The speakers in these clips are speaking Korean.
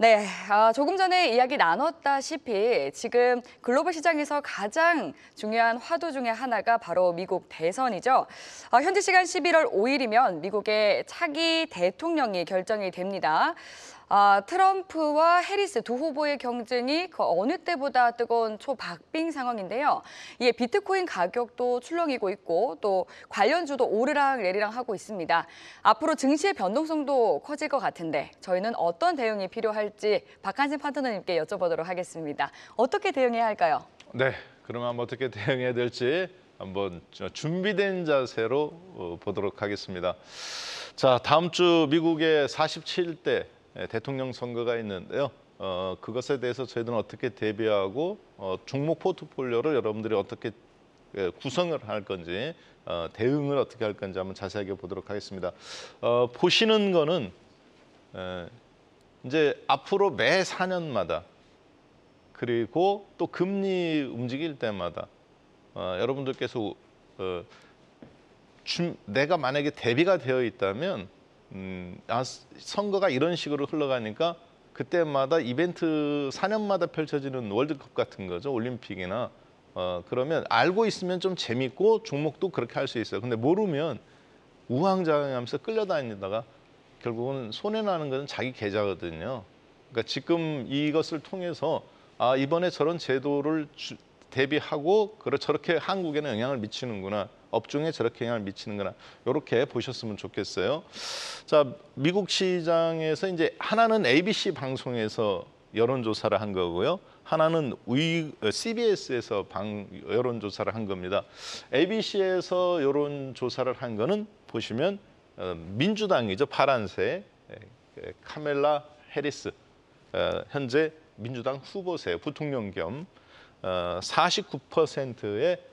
네, 조금 전에 이야기 나눴다시피 지금 글로벌 시장에서 가장 중요한 화두 중에 하나가 바로 미국 대선이죠. 현지 시간 11월 5일이면 미국의 차기 대통령이 결정이 됩니다. 트럼프와 해리스 두 후보의 경쟁이 그 어느 때보다 뜨거운 초박빙 상황인데요. 이에 비트코인 가격도 출렁이고 있고 또 관련주도 오르락 내리락 하고 있습니다. 앞으로 증시의 변동성도 커질 것 같은데 저희는 어떤 대응이 필요할지 박한진 파트너님께 여쭤보도록 하겠습니다. 어떻게 대응해야 할까요? 네, 그러면 어떻게 대응해야 될지 한번 준비된 자세로 보도록 하겠습니다. 자, 다음 주 미국의 47대 대통령 선거가 있는데요. 그것에 대해서 저희들은 어떻게 대비하고 종목 포트폴리오를 여러분들이 어떻게 구성을 할 건지 대응을 어떻게 할 건지 한번 자세하게 보도록 하겠습니다. 보시는 거는 이제 앞으로 매 4년마다 그리고 또 금리 움직일 때마다 여러분들께서 내가 만약에 대비가 되어 있다면 선거가 이런 식으로 흘러가니까 그때마다 이벤트 4년마다 펼쳐지는 월드컵 같은 거죠. 올림픽이나 그러면 알고 있으면 좀 재밌고 종목도 그렇게 할 수 있어요. 근데 모르면 우왕좌왕하면서 끌려다니다가 결국은 손해나는 것은 자기 계좌거든요. 그러니까 지금 이것을 통해서 이번에 저런 제도를 대비하고 저렇게 한국에는 영향을 미치는구나. 업종에 저렇게 영향을 미치는구나. 이렇게 보셨으면 좋겠어요. 자, 미국 시장에서 이제 하나는 ABC 방송에서 여론조사를 한 거고요. 하나는 CBS에서 여론조사를 한 겁니다. ABC에서 여론조사를 한 거는 보시면 민주당이죠. 파란색 카멜라 해리스 현재 민주당 후보세요. 부통령 겸 49%의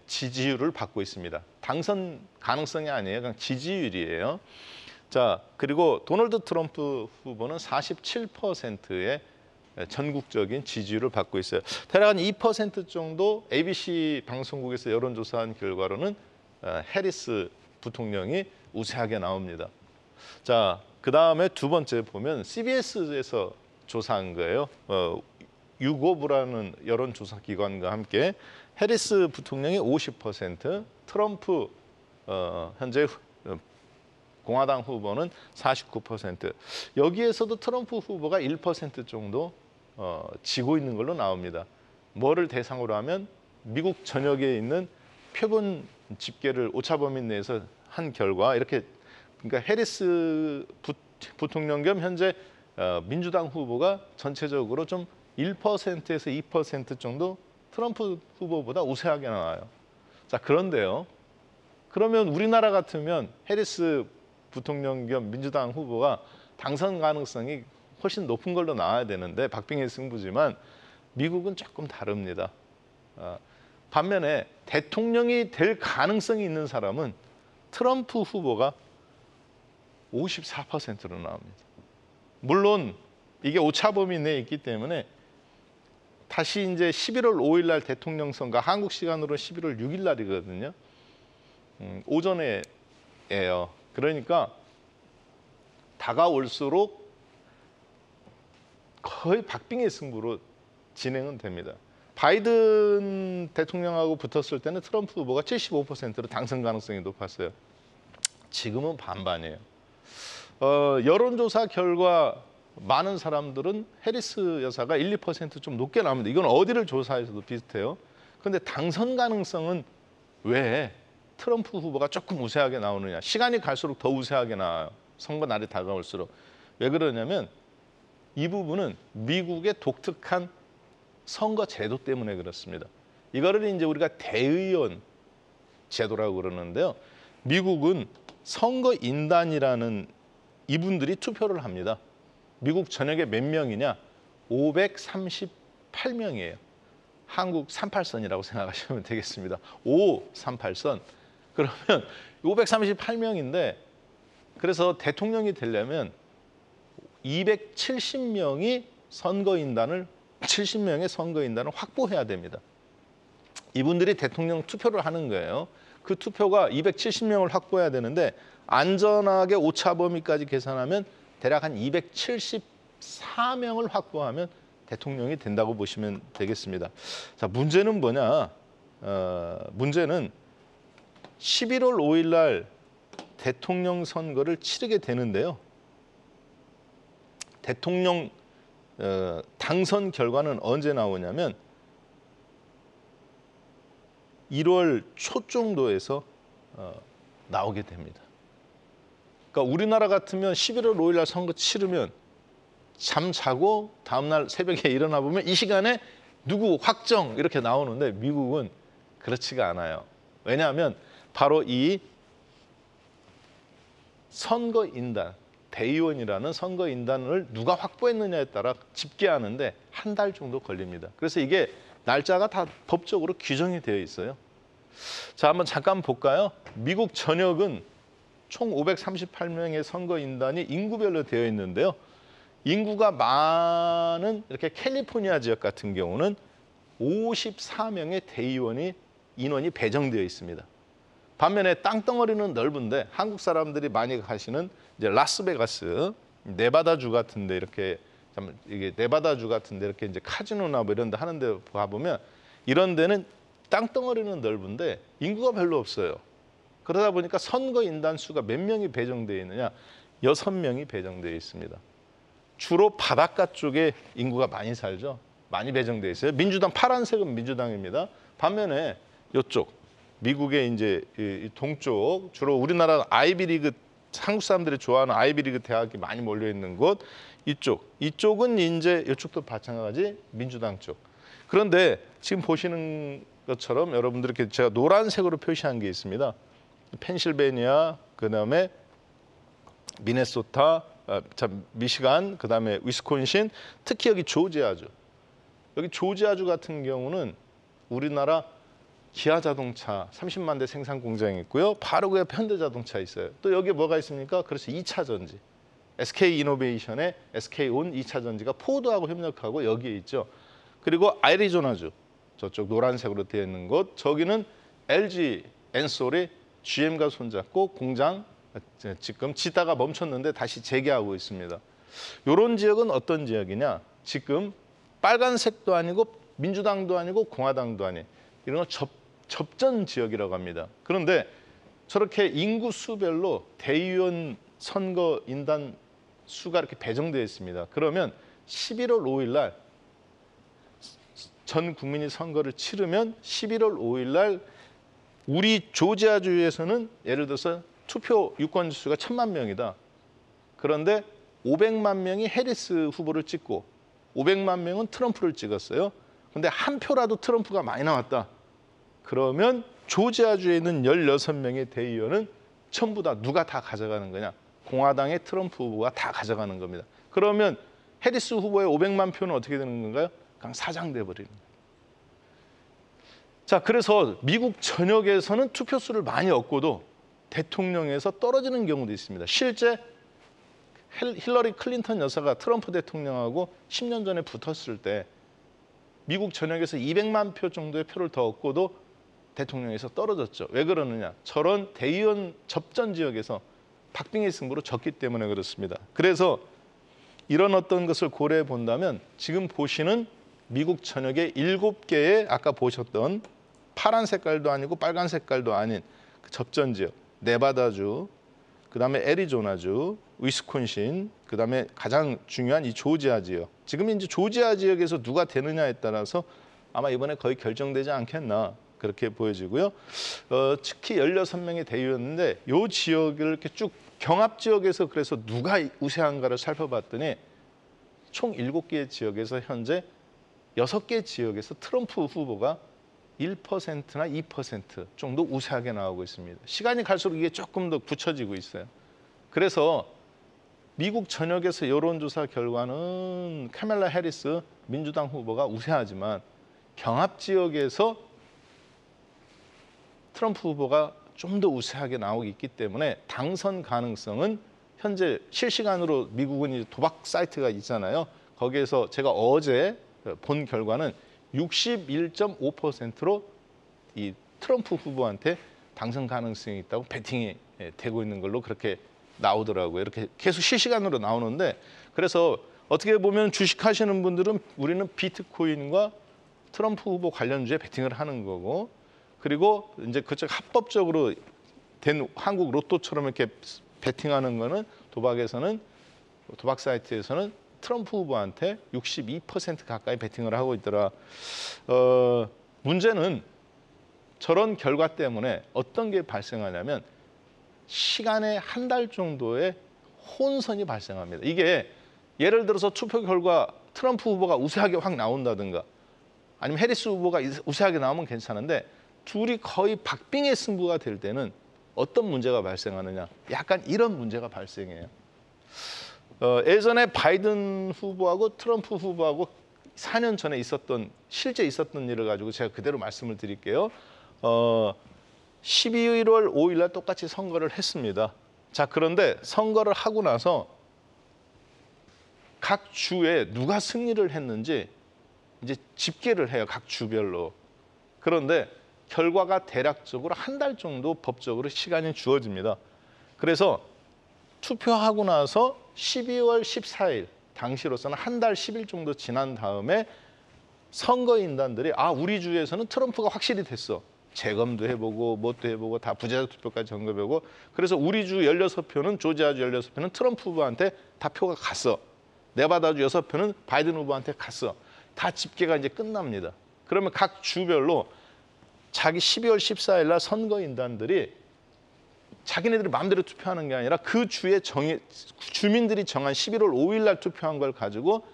지지율을 받고 있습니다. 당선 가능성이 아니에요. 그냥 지지율이에요. 자, 그리고 도널드 트럼프 후보는 47%의 전국적인 지지율을 받고 있어요. 대략 한 2% 정도 ABC 방송국에서 여론조사한 결과로는 해리스 부통령이 우세하게 나옵니다. 자, 그 다음에 두 번째 보면 CBS에서 조사한 거예요. 유고브라는 여론조사 기관과 함께 해리스 부통령이 50%, 트럼프 현재 공화당 후보는 49%. 여기에서도 트럼프 후보가 1% 정도 지고 있는 걸로 나옵니다. 뭐를 대상으로 하면 미국 전역에 있는 표본 집계를 오차범위 내에서 한 결과 이렇게 그러니까 해리스 부통령 겸 현재 민주당 후보가 전체적으로 좀 1%에서 2% 정도 트럼프 후보보다 우세하게 나와요. 자, 그런데요. 그러면 우리나라 같으면 해리스 부통령 겸 민주당 후보가 당선 가능성이 훨씬 높은 걸로 나와야 되는데 박빙의 승부지만 미국은 조금 다릅니다. 반면에 대통령이 될 가능성이 있는 사람은 트럼프 후보가 54%로 나옵니다. 물론 이게 오차범위 내에 있기 때문에 다시 이제 11월 5일 날 대통령 선거, 한국 시간으로 11월 6일 날이거든요. 오전에예요. 그러니까 다가올수록 거의 박빙의 승부로 진행은 됩니다. 바이든 대통령하고 붙었을 때는 트럼프 후보가 75%로 당선 가능성이 높았어요. 지금은 반반이에요. 여론조사 결과 많은 사람들은 해리스 여사가 1, 2% 좀 높게 나옵니다. 이건 어디를 조사해서도 비슷해요. 그런데 당선 가능성은 왜 트럼프 후보가 조금 우세하게 나오느냐. 시간이 갈수록 더 우세하게 나와요. 선거 날이 다가올수록. 왜 그러냐면 이 부분은 미국의 독특한 선거 제도 때문에 그렇습니다. 이거를 이제 우리가 대의원 제도라고 그러는데요. 미국은 선거인단이라는 이분들이 투표를 합니다. 미국 전역에 몇 명이냐? 538명이에요. 한국 38선이라고 생각하시면 되겠습니다. 538선. 그러면 538명인데 그래서 대통령이 되려면 270명의 선거인단을 확보해야 됩니다. 이분들이 대통령 투표를 하는 거예요. 그 투표가 270명을 확보해야 되는데 안전하게 오차범위까지 계산하면 대략 한 54명을 확보하면 대통령이 된다고 보시면 되겠습니다. 자, 문제는 뭐냐? 문제는 11월 5일 날 대통령 선거를 치르게 되는데요. 대통령 당선 결과는 언제 나오냐면 1월 초 정도에서 나오게 됩니다. 그러니까 우리나라 같으면 11월 5일 날 선거 치르면 잠 자고 다음날 새벽에 일어나 보면 이 시간에 누구 확정 이렇게 나오는데 미국은 그렇지가 않아요. 왜냐하면 바로 이 선거인단, 대의원이라는 선거인단을 누가 확보했느냐에 따라 집계하는데 한 달 정도 걸립니다. 그래서 이게 날짜가 다 법적으로 규정이 되어 있어요. 자, 한번 잠깐 볼까요? 미국 전역은 총 538명의 선거인단이 인구별로 되어 있는데요. 인구가 많은 이렇게 캘리포니아 지역 같은 경우는 54명의 대의원이 인원이 배정되어 있습니다. 반면에 땅덩어리는 넓은데 한국 사람들이 많이 가시는 이제 라스베가스, 네바다주 같은데 이렇게 이게 네바다주 같은데 이렇게 이제 카지노나 뭐 이런 데 하는 데 가보면 이런 데는 땅덩어리는 넓은데 인구가 별로 없어요. 그러다 보니까 선거인단 수가 몇 명이 배정되어 있느냐? 6명이 배정되어 있습니다. 주로 바닷가 쪽에 인구가 많이 살죠. 많이 배정되어 있어요. 민주당 파란색은 민주당입니다. 반면에 이쪽 미국의 이제 이 동쪽 주로 우리나라 아이비리그 한국 사람들이 좋아하는 아이비리그 대학이 많이 몰려 있는 곳 이쪽은 이제 이쪽도 마찬가지 민주당 쪽. 그런데 지금 보시는 것처럼 여러분들 이렇게 제가 노란색으로 표시한 게 있습니다. 펜실베니아, 그다음에 미네소타, 미시간, 그다음에 위스콘신, 특히 여기 조지아주. 여기 조지아주 같은 경우는 우리나라 기아 자동차 30만 대 생산 공장이 있고요. 바로 그 옆에 현대자동차 있어요. 또 여기 뭐가 있습니까? 그래서 2차 전지. SK 이노베이션의 SK온 2차 전지가 포드하고 협력하고 여기에 있죠. 그리고 애리조나주. 저쪽 노란색으로 되어 있는 곳. 저기는 LG 엔솔이 GM과 손잡고 공장 지금 짓다가 멈췄는데 다시 재개하고 있습니다. 이런 지역은 어떤 지역이냐? 지금 빨간색도 아니고 민주당도 아니고 공화당도 아닌 이런 거 접전 지역이라고 합니다. 그런데 저렇게 인구 수별로 대의원 선거인단 수가 이렇게 배정되어 있습니다. 그러면 11월 5일 날 전 국민이 선거를 치르면 11월 5일 날 우리 조지아주에서는 예를 들어서 투표 유권 수가 1,000만 명이다. 그런데 500만 명이 해리스 후보를 찍고 500만 명은 트럼프를 찍었어요. 근데 한 표라도 트럼프가 많이 나왔다. 그러면 조지아주에 있는 16명의 대의원은 전부 다 누가 다 가져가는 거냐? 공화당의 트럼프 후보가 다 가져가는 겁니다. 그러면 해리스 후보의 500만 표는 어떻게 되는 건가요? 그냥 사장돼 버리는 거예요. 자, 그래서 미국 전역에서는 투표수를 많이 얻고도 대통령에서 떨어지는 경우도 있습니다. 실제 힐러리 클린턴 여사가 트럼프 대통령하고 10년 전에 붙었을 때 미국 전역에서 200만 표 정도의 표를 더 얻고도 대통령에서 떨어졌죠. 왜 그러느냐? 저런 대의원 접전 지역에서 박빙의 승부로 졌기 때문에 그렇습니다. 그래서 이런 어떤 것을 고려해 본다면 지금 보시는 미국 전역의 7개의 아까 보셨던 파란 색깔도 아니고 빨간 색깔도 아닌 그 접전 지역, 네바다주, 그다음에 애리조나주, 위스콘신, 그다음에 가장 중요한 이 조지아 지역. 지금 이제 조지아 지역에서 누가 되느냐에 따라서 아마 이번에 거의 결정되지 않겠나 그렇게 보여지고요. 특히 16명의 대의원인데 이 지역을 이렇게 쭉 경합 지역에서 그래서 누가 우세한가를 살펴봤더니 총 7개의 지역에서 현재 6개 지역에서 트럼프 후보가 1%나 2% 정도 우세하게 나오고 있습니다. 시간이 갈수록 이게 조금 더 굳혀지고 있어요. 그래서 미국 전역에서 여론조사 결과는 카멜라 해리스 민주당 후보가 우세하지만 경합 지역에서 트럼프 후보가 좀 더 우세하게 나오고 있기 때문에 당선 가능성은 현재 실시간으로 미국은 이제 도박 사이트가 있잖아요. 거기에서 제가 어제 본 결과는 61.5%로 이 트럼프 후보한테 당선 가능성이 있다고 배팅이 되고 있는 걸로 그렇게 나오더라고요. 이렇게 계속 실시간으로 나오는데 그래서 어떻게 보면 주식하시는 분들은 우리는 비트코인과 트럼프 후보 관련주에 베팅을 하는 거고, 그리고 이제 그쪽 합법적으로 된 한국 로또처럼 이렇게 베팅하는 거는 도박 사이트에서는 트럼프 후보한테 62% 가까이 베팅을 하고 있더라. 문제는 저런 결과 때문에 어떤 게 발생하냐면 시간에 한 달 정도의 혼선이 발생합니다. 이게 예를 들어서 투표 결과 트럼프 후보가 우세하게 확 나온다든가 아니면 해리스 후보가 우세하게 나오면 괜찮은데 둘이 거의 박빙의 승부가 될 때는 어떤 문제가 발생하느냐, 약간 이런 문제가 발생해요. 예전에 바이든 후보하고 트럼프 후보하고 4년 전에 실제 있었던 일을 가지고 제가 그대로 말씀을 드릴게요. 11월 5일 날 똑같이 선거를 했습니다. 자, 그런데 선거를 하고 나서 각 주에 누가 승리를 했는지 이제 집계를 해요, 각 주별로. 그런데 결과가 대략적으로 한 달 정도 법적으로 시간이 주어집니다. 그래서 투표하고 나서 12월 14일 당시로서는 한 달 10일 정도 지난 다음에 선거인단들이 우리 주에서는 트럼프가 확실히 됐어. 재검도 해보고 뭣도 해보고 다 부재자 투표까지 점검해보고, 그래서 우리 주 16표는 조지아주 16표는 트럼프 후보한테 다 표가 갔어. 네바다주 6표는 바이든 후보한테 갔어. 다 집계가 이제 끝납니다. 그러면 각 주별로 자기 12월 14일 날 선거인단들이 자기네들이 마음대로 투표하는 게 아니라 그 주에 주민들이 정한 11월 5일 날 투표한 걸 가지고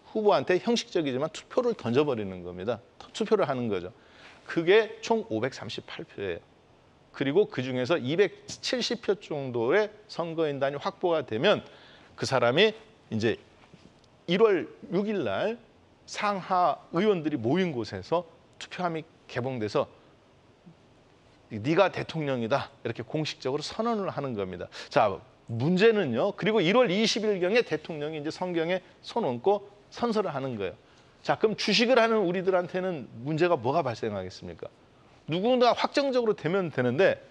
후보한테 형식적이지만 투표를 던져버리는 겁니다. 투표를 하는 거죠. 그게 총 538표예요. 그리고 그중에서 270표 정도의 선거인단이 확보가 되면 그 사람이 이제 1월 6일 날 상하 의원들이 모인 곳에서 투표함이 개봉돼서 네가 대통령이다 이렇게 공식적으로 선언을 하는 겁니다. 자, 문제는요. 그리고 1월 20일경에 대통령이 이제 성경에 손 얹고 선서를 하는 거예요. 자, 그럼 주식을 하는 우리들한테는 문제가 뭐가 발생하겠습니까? 누군가 확정적으로 되면 되는데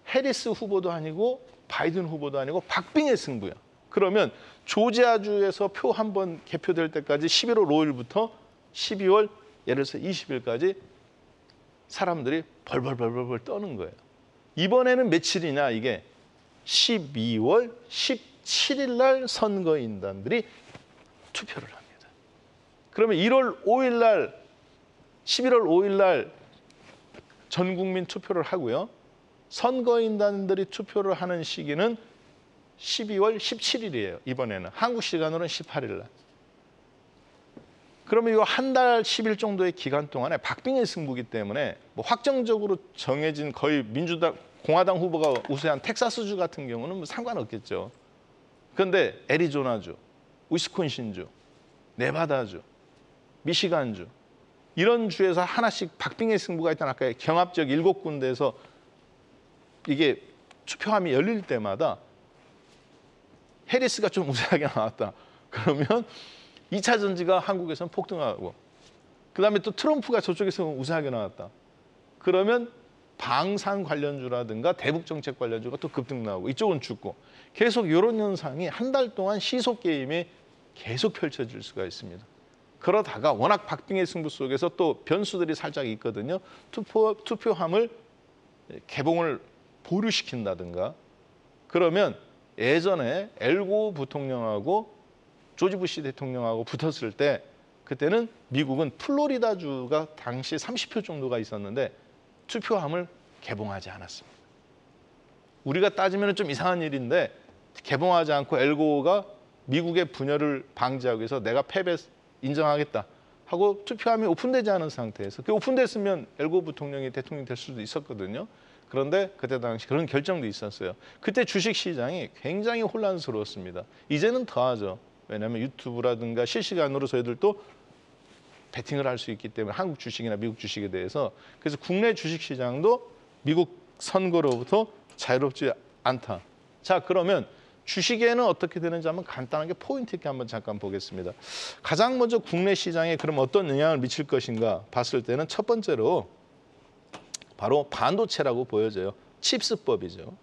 해리스 후보도 아니고 바이든 후보도 아니고 박빙의 승부야. 그러면 조지아주에서 표 한 번 개표될 때까지 11월 5일부터 12월 예를 들어서 20일까지 사람들이 벌벌 떠는 거예요. 이번에는 며칠이냐 이게 12월 17일 날 선거인단들이 투표를 합니다. 그러면 11월 5일 날 전 국민 투표를 하고요. 선거인단들이 투표를 하는 시기는 12월 17일이에요. 이번에는 한국 시간으로는 18일 날. 그러면 이거 한 달 10일 정도의 기간 동안에 박빙의 승부기 때문에 뭐 확정적으로 정해진 거의 공화당 후보가 우세한 텍사스주 같은 경우는 뭐 상관없겠죠. 그런데 애리조나주, 위스콘신주, 네바다주, 미시간주 이런 주에서 하나씩 박빙의 승부가 있다는 아까 경합적 7군데에서 이게 투표함이 열릴 때마다 해리스가 좀 우세하게 나왔다. 그러면 2차 전지가 한국에서는 폭등하고 그다음에 또 트럼프가 저쪽에서 우세하게 나왔다. 그러면 방산 관련주라든가 대북 정책 관련주가 또 급등 나오고 이쪽은 죽고 계속 이런 현상이 한 달 동안 시속 게임이 계속 펼쳐질 수가 있습니다. 그러다가 워낙 박빙의 승부 속에서 또 변수들이 살짝 있거든요. 투표함을 개봉을 보류시킨다든가 그러면 예전에 엘고 부통령하고 조지 부시 대통령하고 붙었을 때 그때는 미국은 플로리다주가 당시 30표 정도가 있었는데 투표함을 개봉하지 않았습니다. 우리가 따지면 좀 이상한 일인데 개봉하지 않고 엘고가 미국의 분열을 방지하기 위해서 내가 패배 인정하겠다 하고 투표함이 오픈되지 않은 상태에서 그 오픈됐으면 엘고 부통령이 대통령이 될 수도 있었거든요. 그런데 그때 당시 그런 결정도 있었어요. 그때 주식시장이 굉장히 혼란스러웠습니다. 이제는 더하죠. 왜냐하면 유튜브라든가 실시간으로 저희들도 베팅을 할 수 있기 때문에 한국 주식이나 미국 주식에 대해서 그래서 국내 주식시장도 미국 선거로부터 자유롭지 않다. 자, 그러면 주식에는 어떻게 되는지 한번 간단하게 포인트 있게 한번 잠깐 보겠습니다. 가장 먼저 국내 시장에 그럼 어떤 영향을 미칠 것인가 봤을 때는 첫 번째로 바로 반도체라고 보여져요. 칩스법이죠.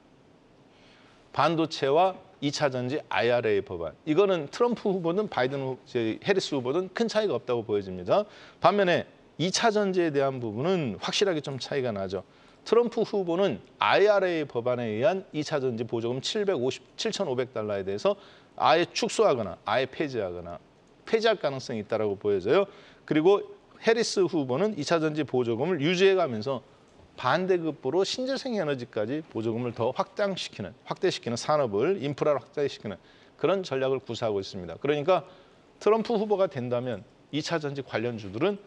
반도체와 2차 전지 IRA 법안. 이거는 트럼프 후보든 해리스 후보든 큰 차이가 없다고 보여집니다. 반면에 2차 전지에 대한 부분은 확실하게 좀 차이가 나죠. 트럼프 후보는 IRA 법안에 의한 2차 전지 보조금 7,500달러에 대해서 아예 축소하거나 아예 폐지할 가능성이 있다고 보여져요. 그리고 해리스 후보는 2차 전지 보조금을 유지해가면서 반대급부로 신재생 에너지까지 보조금을 더 확대시키는 산업을 인프라를 확대시키는 그런 전략을 구사하고 있습니다. 그러니까 트럼프 후보가 된다면 2차 전지 관련주들은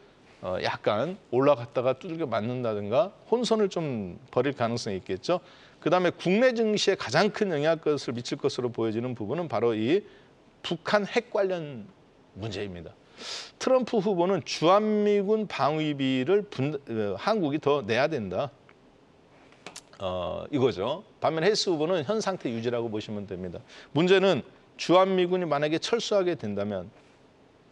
약간 올라갔다가 두들겨 맞는다든가 혼선을 좀 벌일 가능성이 있겠죠. 그다음에 국내 증시에 가장 큰 영향을 미칠 것으로 보여지는 부분은 바로 이 북한 핵 관련 문제입니다. 트럼프 후보는 주한미군 방위비를 한국이 더 내야 된다. 이거죠. 반면 해리스 후보는 현 상태 유지라고 보시면 됩니다. 문제는 주한미군이 만약에 철수하게 된다면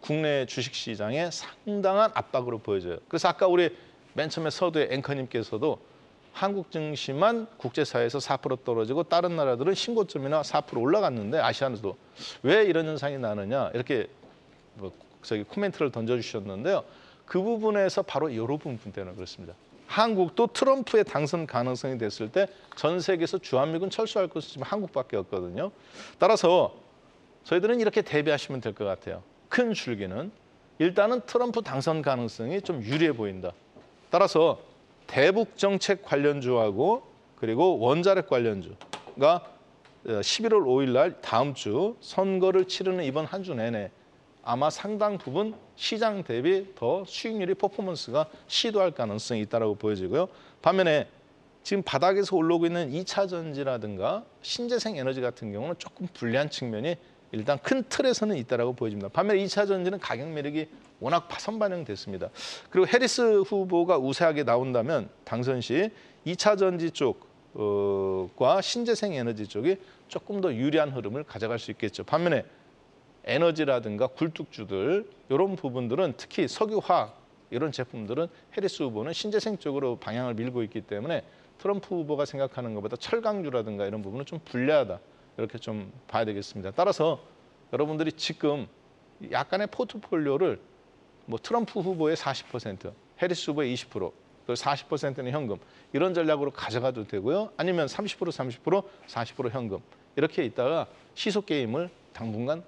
국내 주식시장에 상당한 압박으로 보여져요. 그래서 아까 우리 맨 처음에 서두의 앵커님께서도 한국 증시만 국제사회에서 4% 떨어지고 다른 나라들은 신고점이나 4% 올라갔는데 아시아는도 왜 이런 현상이 나느냐 이렇게 코멘트를 던져주셨는데요. 그 부분에서 바로 이런 부분 때문에 그렇습니다. 한국도 트럼프의 당선 가능성이 됐을 때 전 세계에서 주한미군 철수할 것은 지금 한국밖에 없거든요. 따라서 저희들은 이렇게 대비하시면 될 것 같아요. 큰 줄기는 일단은 트럼프 당선 가능성이 좀 유리해 보인다. 따라서 대북 정책 관련주하고 그리고 원자력 관련주가 11월 5일 날 다음 주 선거를 치르는 이번 한 주 내내 아마 상당 부분 시장 대비 더 수익률이 퍼포먼스가 시도할 가능성이 있다고 보여지고요. 반면에 지금 바닥에서 올라오고 있는 2차 전지라든가 신재생 에너지 같은 경우는 조금 불리한 측면이 일단 큰 틀에서는 있다고 보여집니다. 반면에 2차 전지는 가격 매력이 워낙 파선 반영됐습니다. 그리고 해리스 후보가 우세하게 나온다면 당선 시 2차 전지 쪽과 신재생 에너지 쪽이 조금 더 유리한 흐름을 가져갈 수 있겠죠. 반면에 에너지라든가 굴뚝주들 이런 부분들은 특히 석유화학 이런 제품들은 해리스 후보는 신재생 쪽으로 방향을 밀고 있기 때문에 트럼프 후보가 생각하는 것보다 철강주라든가 이런 부분은 좀 불리하다. 이렇게 좀 봐야 되겠습니다. 따라서 여러분들이 지금 약간의 포트폴리오를 트럼프 후보의 40%, 해리스 후보의 20%, 그 40%는 현금 이런 전략으로 가져가도 되고요. 아니면 30%, 40% 현금 이렇게 있다가 시속 게임을 당분간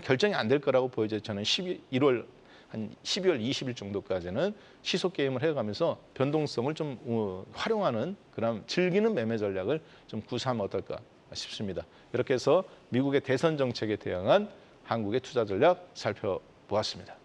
결정이 안 될 거라고 보여져요. 저는 12월 20일 정도까지는 시속 게임을 해가면서 변동성을 좀 활용하는 그런 즐기는 매매 전략을 좀 구사하면 어떨까 싶습니다. 이렇게 해서 미국의 대선 정책에 대응한 한국의 투자 전략 살펴보았습니다.